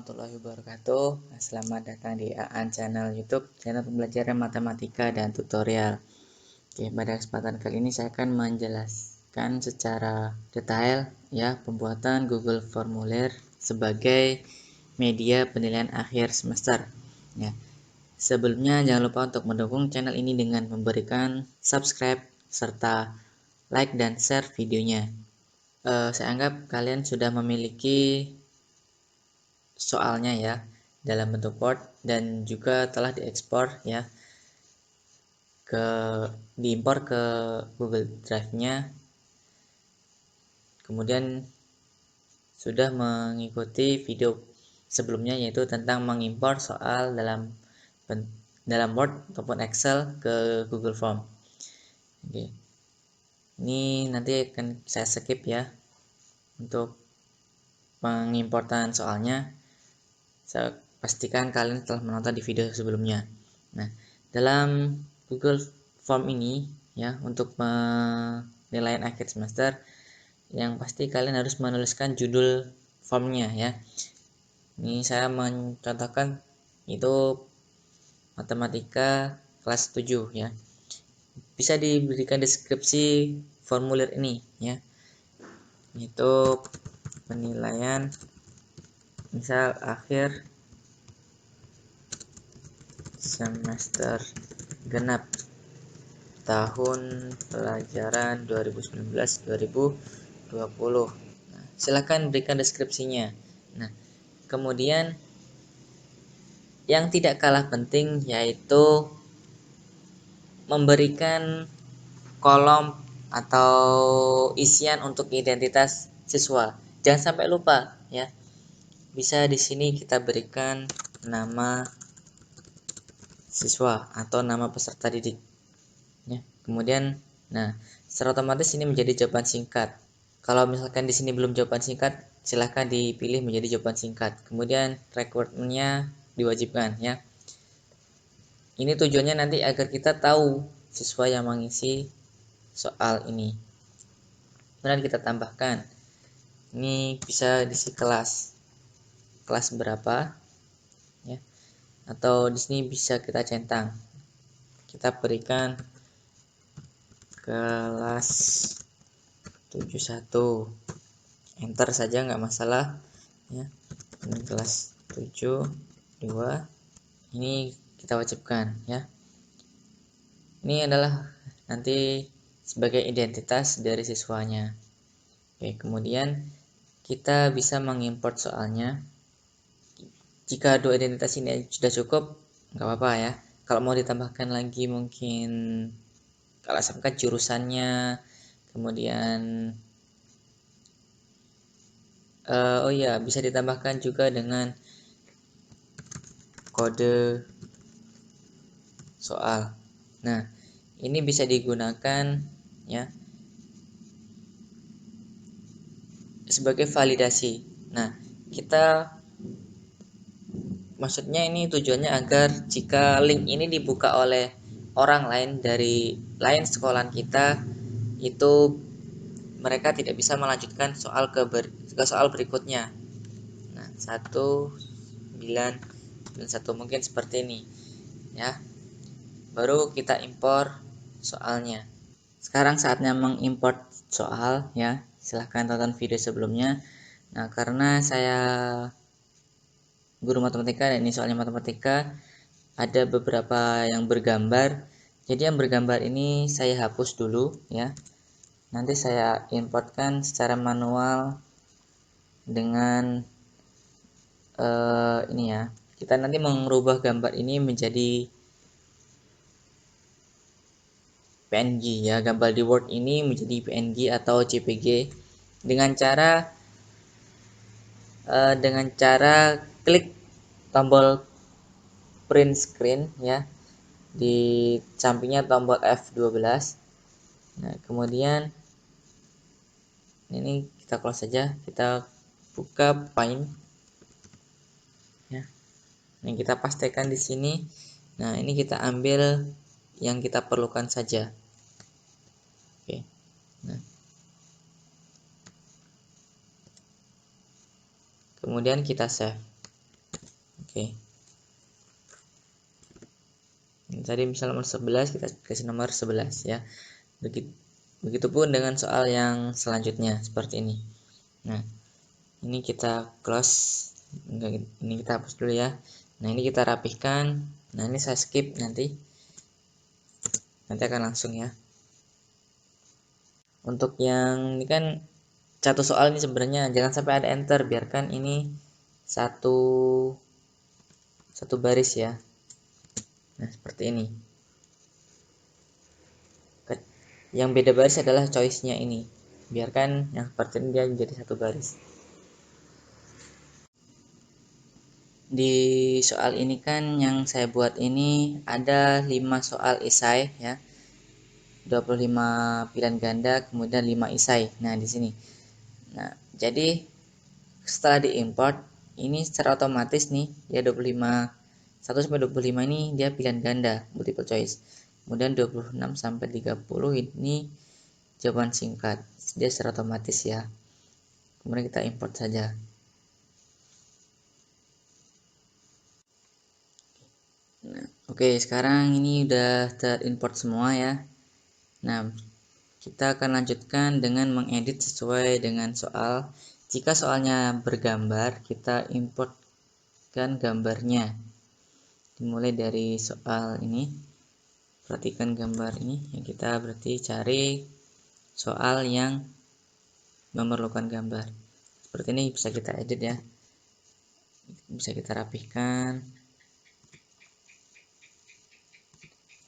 warahmatullahi wabarakatuh. Selamat datang di Aan Channel YouTube, channel pembelajaran matematika dan tutorial. Oke, pada kesempatan kali ini saya akan menjelaskan secara detail ya pembuatan Google Formulir sebagai media penilaian akhir semester. Ya. Sebelumnya jangan lupa untuk mendukung channel ini dengan memberikan subscribe serta like dan share videonya. Saya anggap kalian sudah memiliki soalnya ya dalam bentuk Word dan juga telah diekspor ya diimpor ke Google Drive-nya, kemudian sudah mengikuti video sebelumnya yaitu tentang mengimpor soal dalam Word ataupun Excel ke Google Form. Oke. Ini nanti akan saya skip ya untuk pengimportan soalnya. Saya pastikan kalian telah menonton di video sebelumnya. Nah, dalam Google Form ini ya untuk penilaian akhir semester, yang pasti kalian harus menuliskan judul formnya ya. Ini saya mencontohkan itu matematika kelas 7 ya. Bisa diberikan deskripsi formulir ini ya. Itu penilaian misal akhir semester genap tahun pelajaran 2019-2020. Nah, silakan berikan deskripsinya. Nah, kemudian yang tidak kalah penting yaitu memberikan kolom atau isian untuk identitas siswa. Jangan sampai lupa ya. Bisa di sini kita berikan nama siswa atau nama peserta didik ya. Kemudian secara otomatis ini menjadi jawaban singkat. Kalau misalkan di sini belum jawaban singkat, silahkan dipilih menjadi jawaban singkat. Kemudian recordnya diwajibkan ya. Ini tujuannya nanti agar kita tahu siswa yang mengisi soal ini. Kemudian kita tambahkan ini bisa diisi kelas berapa ya, atau di sini bisa kita centang, kita berikan kelas 71, enter saja nggak masalah ya. Ini kelas 72, ini kita wajibkan ya. Ini adalah nanti sebagai identitas dari siswanya. Oke, kemudian kita bisa mengimport soalnya. Jika dua identitas ini sudah cukup, nggak apa-apa ya. Kalau mau ditambahkan lagi mungkin kalau misalkan jurusannya, kemudian oh iya bisa ditambahkan juga dengan kode soal. Nah, ini bisa digunakan ya sebagai validasi. Nah, maksudnya ini tujuannya agar jika link ini dibuka oleh orang lain dari lain sekolahan kita, itu mereka tidak bisa melanjutkan soal ke soal berikutnya. Nah, 1991 mungkin seperti ini ya. Baru kita impor soalnya. Sekarang saatnya mengimport soal ya. Silahkan tonton video sebelumnya. Nah, karena saya guru matematika dan ini soalnya matematika, ada beberapa yang bergambar. Jadi yang bergambar ini saya hapus dulu ya. Nanti saya importkan secara manual dengan ini ya. Kita nanti mengubah gambar ini menjadi PNG ya. Gambar di Word ini menjadi PNG atau JPG dengan cara klik tombol print screen ya, di sampingnya tombol F12. Nah, kemudian ini kita close saja, kita buka Paint ya. Ini kita pastikan di sini. Nah, ini kita ambil yang kita perlukan saja. Oke. Nah, kemudian kita save. Oke. Tadi misal nomor 11, kita kasih nomor 11 ya. Begitupun dengan soal yang selanjutnya seperti ini. Nah, ini kita close. Ini kita hapus dulu ya. Nah, ini kita rapihkan. Nah, ini saya skip nanti akan langsung ya. Untuk yang ini kan satu soal ini sebenarnya jangan sampai ada enter, biarkan ini satu baris ya. Nah, seperti ini. Yang beda baris adalah choice-nya ini. Biarkan yang seperti ini dia menjadi satu baris. Di soal ini kan yang saya buat ini ada 5 soal esai ya. 25 pilihan ganda, kemudian 5 esai. Nah, di sini. Nah, jadi setelah diimport ini secara otomatis nih ya 25 1 sampai 25 ini dia pilihan ganda multiple choice. Kemudian 26 sampai 30 ini jawaban singkat. Dia secara otomatis ya. Kemudian kita import saja. Nah, oke, sekarang ini udah terimport semua ya. Nah, kita akan lanjutkan dengan mengedit sesuai dengan soal. Jika soalnya bergambar, kita importkan gambarnya. Dimulai dari soal ini. Perhatikan gambar ini. Yang kita berarti cari soal yang memerlukan gambar. Seperti ini bisa kita edit ya. Bisa kita rapihkan.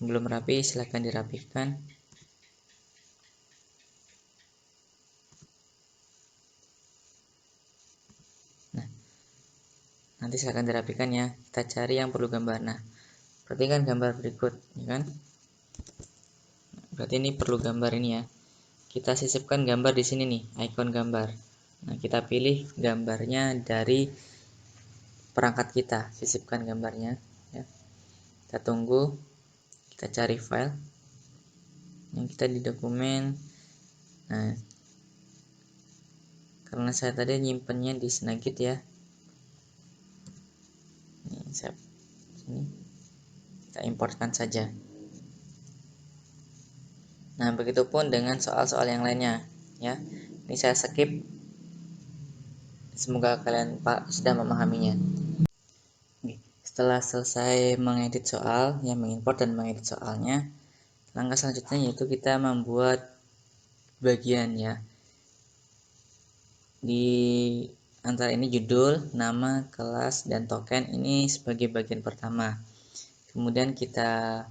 Belum rapi, silahkan dirapihkan. Nah, nanti silahkan dirapikan ya. Kita cari yang perlu gambar. Nah, perhatikan gambar berikut, ya kan? Berarti ini perlu gambar ini ya. Kita sisipkan gambar di sini nih, icon gambar. Nah, kita pilih gambarnya dari perangkat kita, sisipkan gambarnya ya. Kita tunggu, kita cari file yang kita di dokumen. Nah, karena saya tadi nyimpennya di Snagit ya. Ini kita importkan saja. Nah, begitupun dengan soal-soal yang lainnya ya. Ini saya skip. Semoga kalian sudah memahaminya. Setelah selesai mengedit soal, ya mengimport dan mengedit soalnya, langkah selanjutnya yaitu kita membuat bagian ya. Di antara ini judul, nama, kelas, dan token ini sebagai bagian pertama. Kemudian kita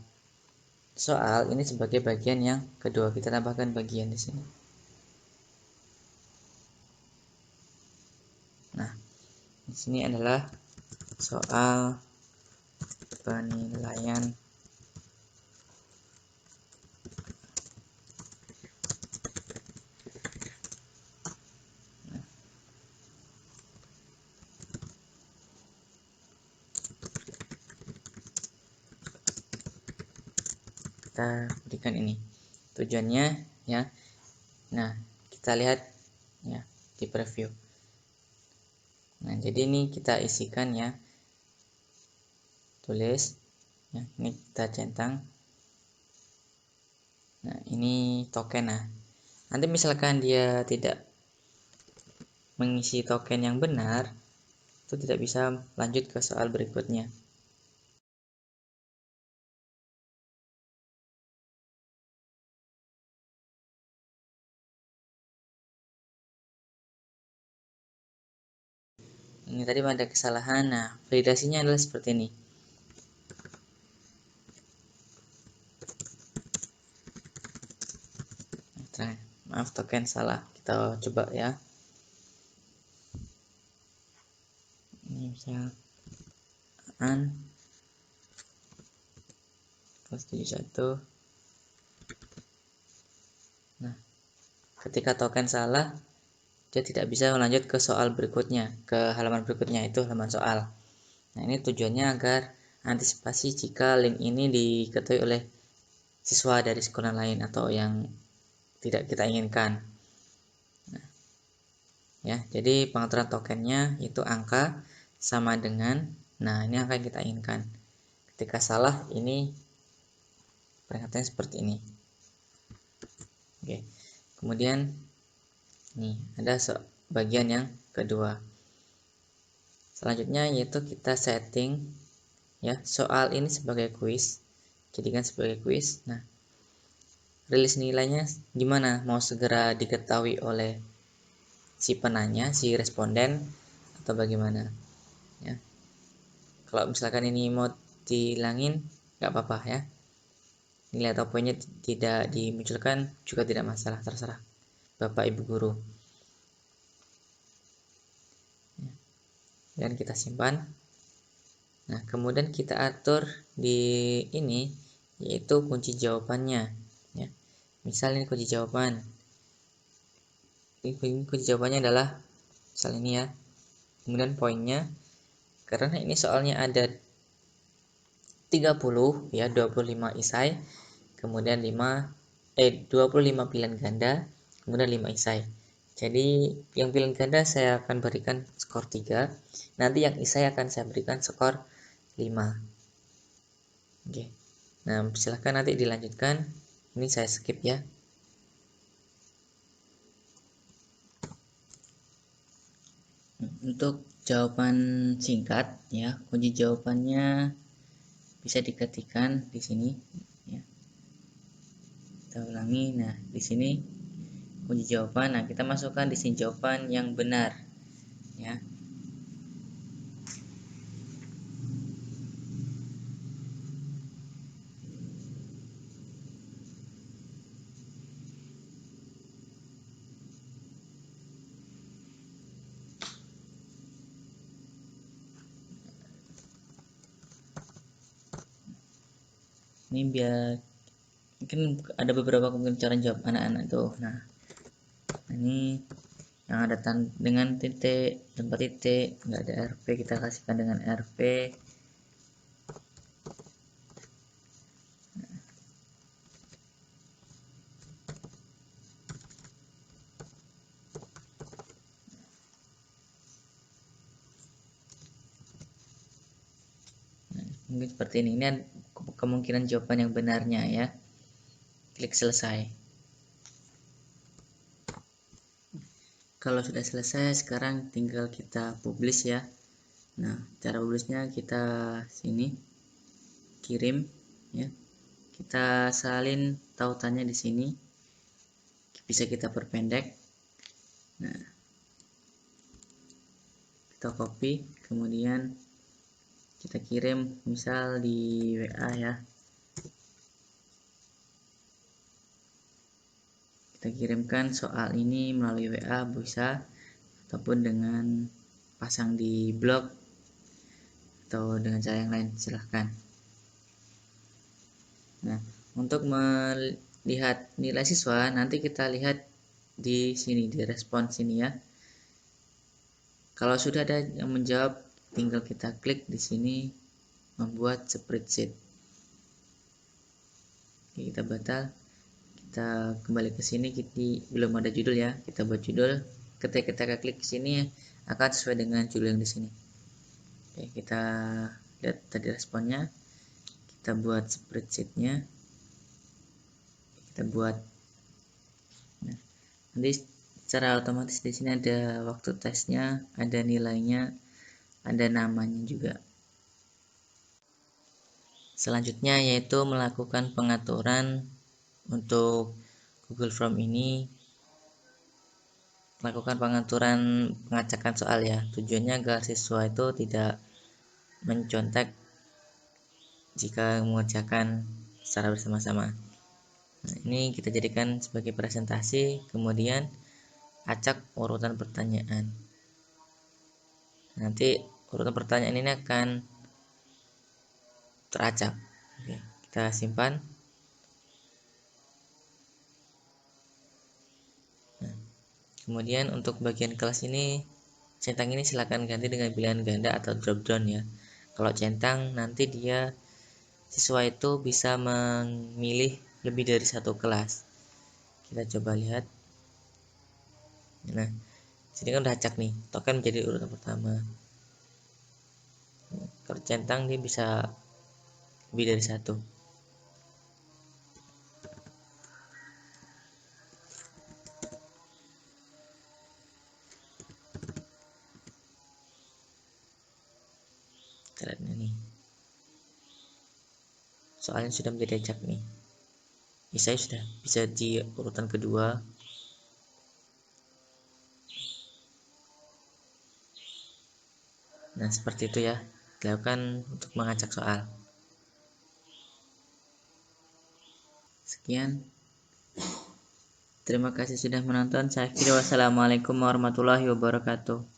soal ini sebagai bagian yang kedua. Kita tambahkan bagian di sini. Nah, di sini adalah soal penilaian kita berikan ini tujuannya ya. Nah, kita lihat ya di preview. Nah, jadi ini kita isikan ya, tulis ya, ini kita centang. Nah, ini token. Nah, nanti misalkan dia tidak mengisi token yang benar, itu tidak bisa lanjut ke soal berikutnya. Ini tadi ada kesalahan. Nah, validasinya adalah seperti ini. Nah, maaf, token salah. Kita coba ya. Ini misal an +71. Nah, ketika token salah, dia tidak bisa lanjut ke soal berikutnya, ke halaman berikutnya, itu halaman soal. Nah, ini tujuannya agar antisipasi jika link ini diketahui oleh siswa dari sekolah lain atau yang tidak kita inginkan. Nah, ya, jadi pengaturan tokennya itu angka sama dengan Nah, ini akan kita inginkan. Ketika salah, ini peringatannya seperti ini. Oke. Kemudian nih ada bagian yang kedua. Selanjutnya yaitu kita setting ya soal ini sebagai kuis. Jadikan sebagai kuis. Nah, rilis nilainya gimana? Mau segera diketahui oleh si penanya, si responden, atau bagaimana? Ya. Kalau misalkan ini mau dihilangin, nggak apa-apa ya. Nilai atau poinnya tidak dimunculkan juga tidak masalah, terserah Bapak Ibu guru. Dan kita simpan. Nah, kemudian kita atur di ini yaitu kunci jawabannya ya. Misal ini kunci jawaban. Ini kunci jawabannya adalah misal ini ya. Kemudian poinnya, karena ini soalnya ada 30 ya, 25 isai, kemudian 25 pilihan ganda, kemudian 5 isai. Jadi yang pilihan ganda saya akan berikan skor 3, nanti yang isai akan saya berikan skor 5. Oke. Nah, silahkan nanti dilanjutkan. Ini saya skip ya. Untuk jawaban singkat ya, kunci jawabannya bisa diketikkan di sini ya. Kita ulangi. Nah, di sini kunci jawaban. Nah, kita masukkan di sini jawaban yang benar ya. Ini biar mungkin ada beberapa kemungkinan cara jawab anak-anak tuh. Nah, ini yang ada dengan titik, tempat titik, nggak ada RP, kita kasihkan dengan RP. Mungkin seperti ini. Ini kemungkinan jawaban yang benarnya ya. Klik selesai. Kalau sudah selesai, sekarang tinggal kita publish ya. Nah, cara publishnya kita sini kirim ya. Kita salin tautannya di sini. Bisa kita perpendek. Nah, kita copy, kemudian kita kirim misal di WA ya. Kita kirimkan soal ini melalui WA bisa, ataupun dengan pasang di blog atau dengan cara yang lain, silahkan. Nah, untuk melihat nilai siswa nanti kita lihat di sini, di respon sini ya. Kalau sudah ada yang menjawab, tinggal kita klik di sini membuat spreadsheet. Oke, kita batal. Kita kembali ke sini, kita belum ada judul ya, kita buat judul. Ketika kita klik ke sini akan sesuai dengan judul yang di sini. Oke, kita lihat tadi responnya, kita buat spreadsheetnya, kita buat. Nah, nanti secara otomatis di sini ada waktu tesnya, ada nilainya, ada namanya juga. Selanjutnya yaitu melakukan pengaturan untuk Google Form ini. Lakukan pengaturan pengacakan soal ya. Tujuannya agar siswa itu tidak mencontek jika mengerjakan secara bersama-sama. Nah, ini kita jadikan sebagai presentasi, kemudian acak urutan pertanyaan. Nanti urutan pertanyaan ini akan teracak. Oke, kita simpan. Nah, kemudian untuk bagian kelas ini, centang ini silakan ganti dengan pilihan ganda atau drop down ya. Kalau centang nanti dia siswa itu bisa memilih lebih dari satu kelas. Kita coba lihat. Nah, sini kan udah acak nih, token menjadi urutan pertama. Kalau centang dia bisa lebih dari satu. Kita lihat nih, soalnya sudah menjadi acak nih. Saya sudah bisa di urutan kedua. Nah, seperti itu ya, dilakukan untuk mengacak soal. Sekian, terima kasih sudah menonton. Saya kira wassalamualaikum warahmatullahi wabarakatuh.